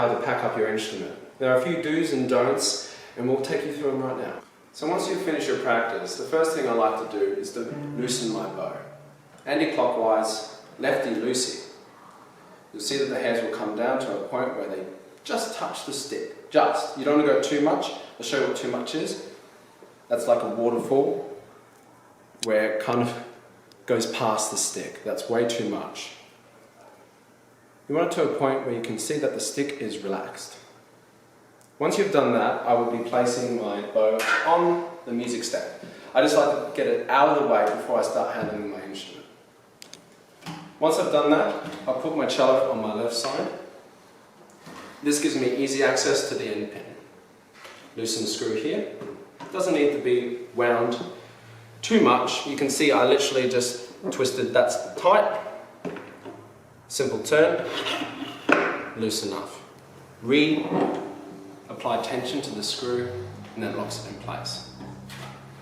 how to pack up your instrument. There are a few do's and don'ts, and we'll take you through them right now. So once you finish your practice, the first thing I like to do is to loosen my bow. Anti-clockwise, lefty-loosey. You'll see that the hairs will come down to a point where they just touch the stick. Just. You don't want to go too much. I'll show you what too much is. That's like a waterfall where it kind of goes past the stick. That's way too much. You want it to a point where you can see that the stick is relaxed. Once you've done that, I will be placing my bow on the music stand. I just like to get it out of the way before I start handling my instrument. Once I've done that, I'll put my cello on my left side. This gives me easy access to the end pin. Loosen the screw here. It doesn't need to be wound too much. You can see I literally just twisted, that's tight. Simple turn, loose enough. Apply tension to the screw and then locks it in place.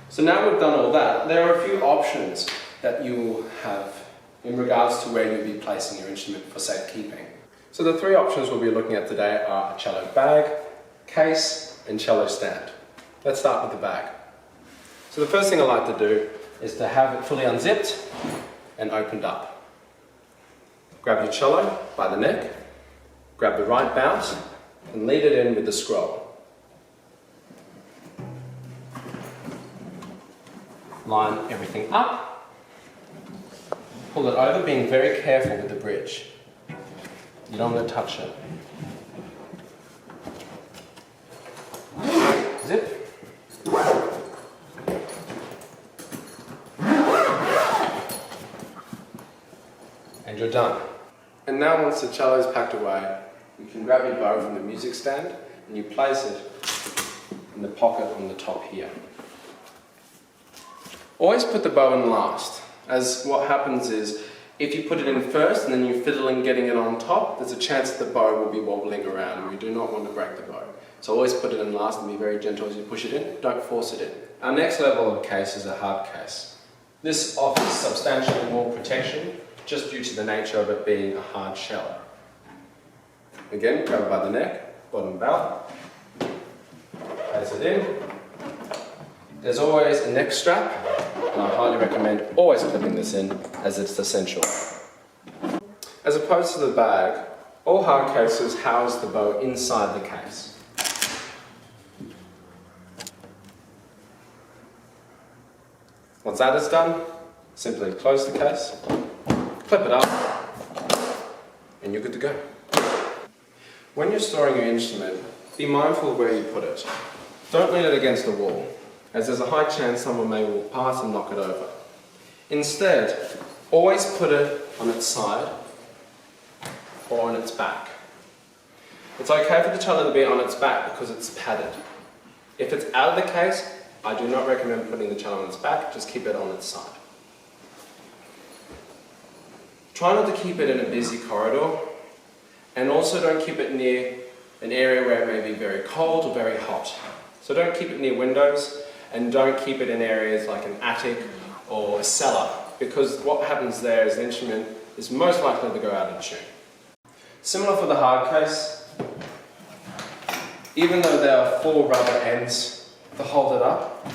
So now we've done all that, there are a few options that you will have in regards to where you'll be placing your instrument for safekeeping. So the three options we'll be looking at today are a cello bag, case and cello stand. Let's start with the bag. So the first thing I like to do is to have it fully unzipped and opened up. Grab your cello by the neck, grab the right bout and lead it in with the scroll. Line everything up, pull it over, being very careful with the bridge. You don't want to touch it. Zip. And you're done. And now once the cello is packed away, you can grab your bow from the music stand and you place it in the pocket on the top here. Always put the bow in last, as what happens is if you put it in first and then you're fiddling getting it on top, there's a chance that the bow will be wobbling around and we do not want to break the bow. So always put it in last and be very gentle as you push it in, don't force it in. Our next level of case is a hard case. This offers substantially more protection just due to the nature of it being a hard shell. Again, grab it by the neck, bottom bout, place it in. There's always a neck strap, and I highly recommend always clipping this in as it's essential. As opposed to the bag, all hard cases house the bow inside the case. Once that is done, simply close the case, clip it up, and you're good to go. When you're storing your instrument, be mindful of where you put it. Don't lean it against the wall, as there's a high chance someone may walk past and knock it over. Instead, always put it on its side or on its back. It's okay for the cello to be on its back because it's padded. If it's out of the case, I do not recommend putting the cello on its back, just keep it on its side. Try not to keep it in a busy corridor, and also don't keep it near an area where it may be very cold or very hot. So don't keep it near windows, and don't keep it in areas like an attic or a cellar, because what happens there is the instrument is most likely to go out of tune. Similar for the hard case, even though there are 4 rubber ends to hold it up,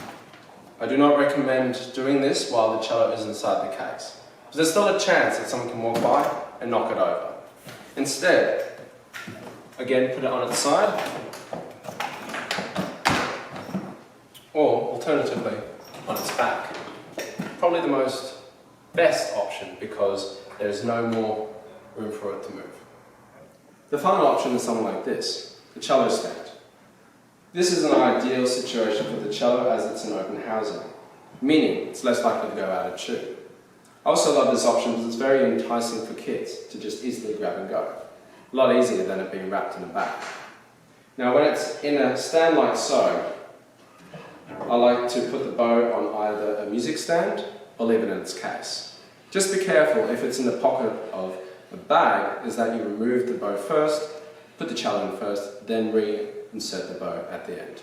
I do not recommend doing this while the cello is inside the case. There's still a chance that someone can walk by and knock it over. Instead, again, put it on its side, or alternatively, on its back. Probably the best option because there's no more room for it to move. The final option is something like this, the cello stand. This is an ideal situation for the cello as it's an open housing, meaning it's less likely to go out of tune. I also love this option because it's very enticing for kids to just easily grab and go. A lot easier than it being wrapped in a bag. Now when it's in a stand like so, I like to put the bow on either a music stand or leave it in its case. Just be careful if it's in the pocket of a bag, is that you remove the bow first, put the cello in first, then reinsert the bow at the end.